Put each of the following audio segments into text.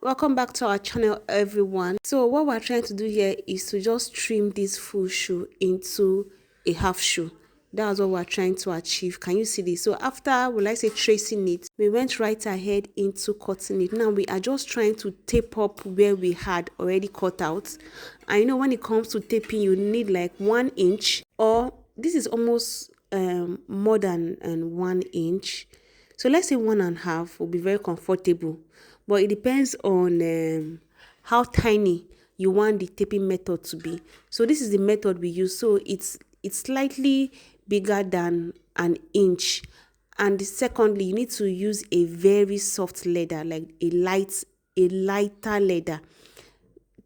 Welcome back to our channel, everyone. So what we're trying to do here is to just trim this full shoe into a half shoe. That's what we're trying to achieve. Can you see this? So after, will I say, tracing it, we went right ahead into cutting it. Now we are just trying to tape up where we had already cut out. I know when it comes to taping, you need like 1 inch, or this is almost more than 1 inch. So let's say 1.5 will be very comfortable, but it depends on how tiny you want the taping method to be. So this is the method we use. So it's slightly bigger than 1 inch. And secondly, you need to use a very soft leather, like a lighter leather.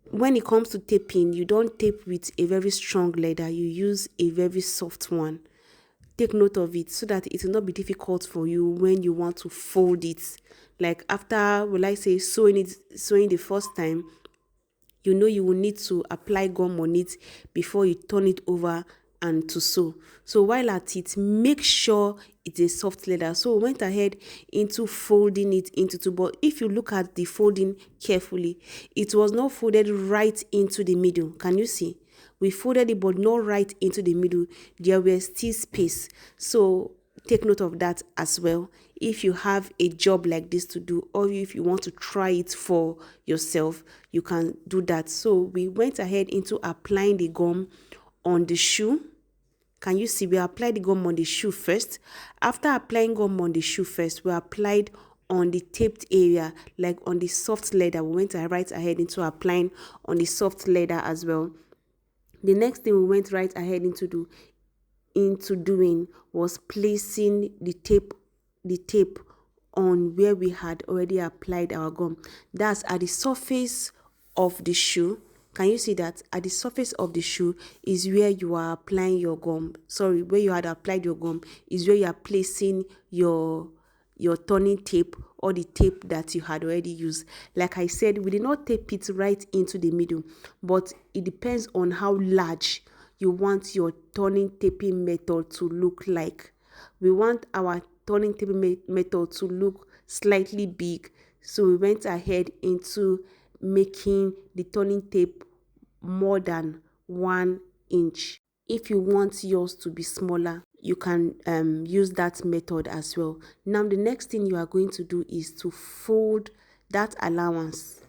When it comes to taping, you don't tape with a very strong leather, you use a very soft one. Take note of it so that it will not be difficult for you when you want to fold it. Like after, will I say, sewing the first time, you know you will need to apply gum on it before you turn it over and to sew. So while at it, make sure it's a soft leather. So we went ahead into folding it into two, but if you look at the folding carefully, it was not folded right into the middle. Can you see? We folded it but not right into the middle. There were still space. So take note of that as well if you have a job like this to do, or if you want to try it for yourself, you can do that. So we went ahead into applying the gum on the shoe. Can you see? We applied the gum on the shoe first. After applying gum on the shoe first, we applied on the taped area, like on the soft leather. We went right ahead into applying on the soft leather as well. The next thing we went right ahead into doing was placing the tape on where we had already applied our gum. That's at the surface of the shoe. Can you see that? At the surface of the shoe is where you are applying your gum. Sorry, where you had applied your gum is where you are placing your turning tape, or the tape that you had already used. Like I said, we did not tape it right into the middle, but it depends on how large you want your turning taping method to look like. We want our turning taping method to look slightly big, so we went ahead into making the turning tape more than 1 inch. If you want yours to be smaller, you can use that method as well. Now the next thing you are going to do is to fold that allowance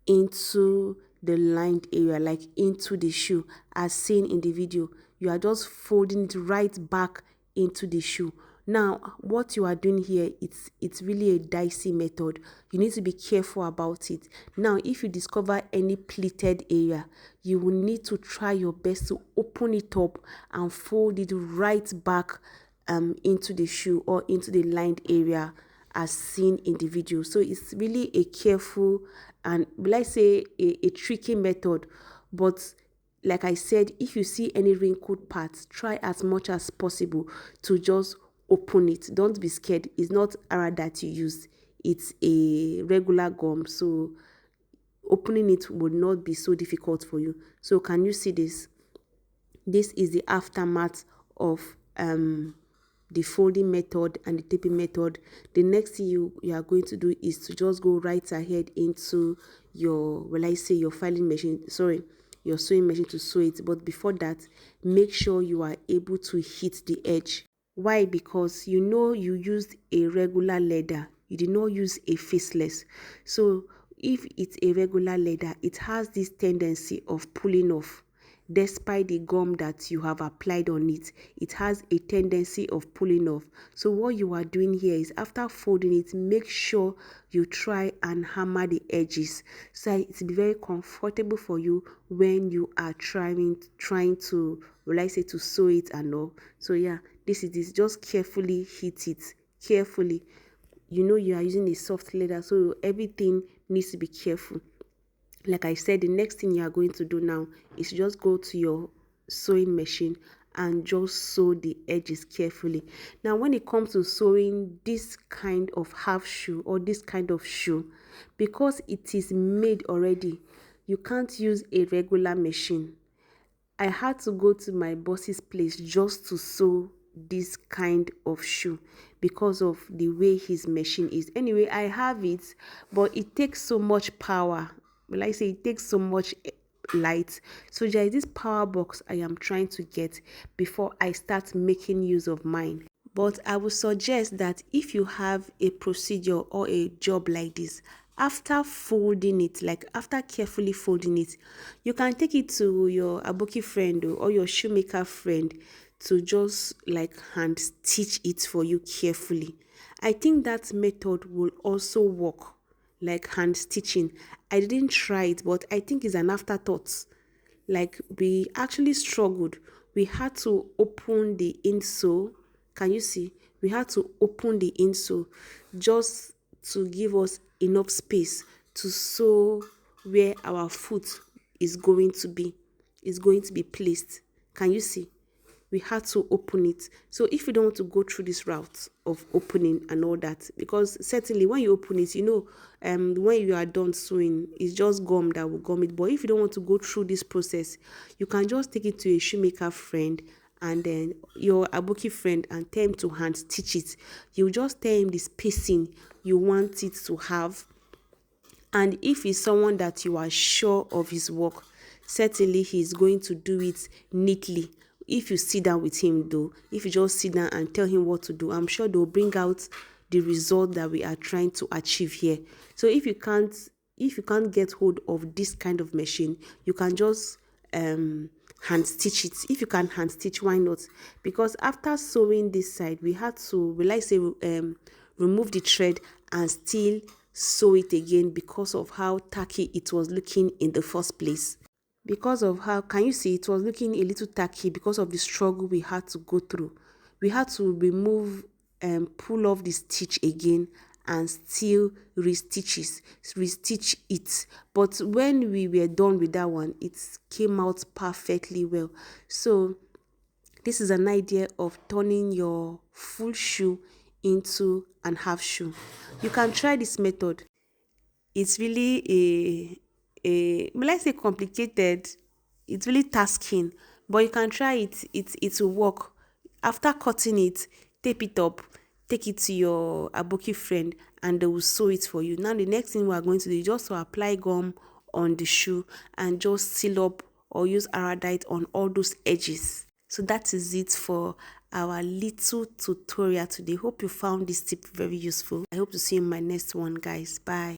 into the lined area, like into the shoe, as seen in the video. You are just folding it right back into the shoe. Now what you are doing here, it's really a dicey method. You need to be careful about it. Now if you discover any pleated area, you will need to try your best to open it up and fold it right back into the shoe, or into the lined area, as seen in the video. So it's really a careful and, will I say, a tricky method. But like I said, if you see any wrinkled parts, try as much as possible to just open it. Don't be scared. It's not ara that you use, it's a regular gum, so opening it would not be so difficult for you. So can you see this? This is the aftermath of the folding method and the taping method. The next thing you are going to do is to just go right ahead into your, well, I say, your filing machine, sorry, your sewing machine, to sew it. But before that, make sure you are able to hit the edge. Why? Because you know you used a regular leather, you did not use a faceless. So if it's a regular leather, it has this tendency of pulling off. Despite the gum that you have applied on it, it has a tendency of pulling off. So what you are doing here is, after folding it, make sure you try and hammer the edges, so it's be very comfortable for you when you are trying to, will I say, to sew it and all. So yeah, this is this. Just carefully hit it, carefully. You know you are using a soft leather, so everything needs to be careful. Like I said, the next thing you are going to do now is just go to your sewing machine and just sew the edges carefully. Now when it comes to sewing this kind of half shoe, or this kind of shoe, because it is made already, you can't use a regular machine. I had to go to my boss's place just to sew this kind of shoe because of the way his machine is. Anyway, I have it, but it takes so much power. Like I say, it takes so much light. So there is this power box I am trying to get before I start making use of mine. But I would suggest that if you have a procedure or a job like this, after folding it, like after carefully folding it, you can take it to your aboki friend or your shoemaker friend to just like hand stitch it for you carefully. I think that method will also work, like hand stitching. I didn't try it, but I think it's an afterthought. Like we actually struggled. We had to open the insole. Can you see? We had to open the insole just to give us enough space to sew where our foot is going to be, is going to be placed. Can you see? We had to open it. So if you don't want to go through this route of opening and all that, because certainly when you open it, when you are done sewing, it's just gum that will gum it. But if you don't want to go through this process, you can just take it to a shoemaker friend and then your aboki friend and tell him to hand stitch it. You just tell him the spacing you want it to have, and if he's someone that you are sure of his work, certainly he's going to do it neatly. If you sit down with him though, if you just sit down and tell him what to do, I'm sure they'll bring out the result that we are trying to achieve here. So if you can't get hold of this kind of machine, you can just hand stitch it. If you can hand stitch, why not? Because after sewing this side, we had to, remove the thread and still sew it again because of how tacky it was looking in the first place. Because of how, can you see, it was looking a little tacky because of the struggle we had to go through. We had to remove and pull off the stitch again and still restitch it. But when we were done with that one, it came out perfectly well. So this is an idea of turning your full shoe into an half shoe. You can try this method. It's really let's say complicated. It's really tasking, but you can try it. It will work. After cutting it, tape it up, take it to your aboki friend, and they will sew it for you. Now the next thing we are going to do is just to apply gum on the shoe and just seal up or use iodide on all those edges. So that is it for our little tutorial today. Hope you found this tip very useful. I hope to see you in my next one, guys. Bye.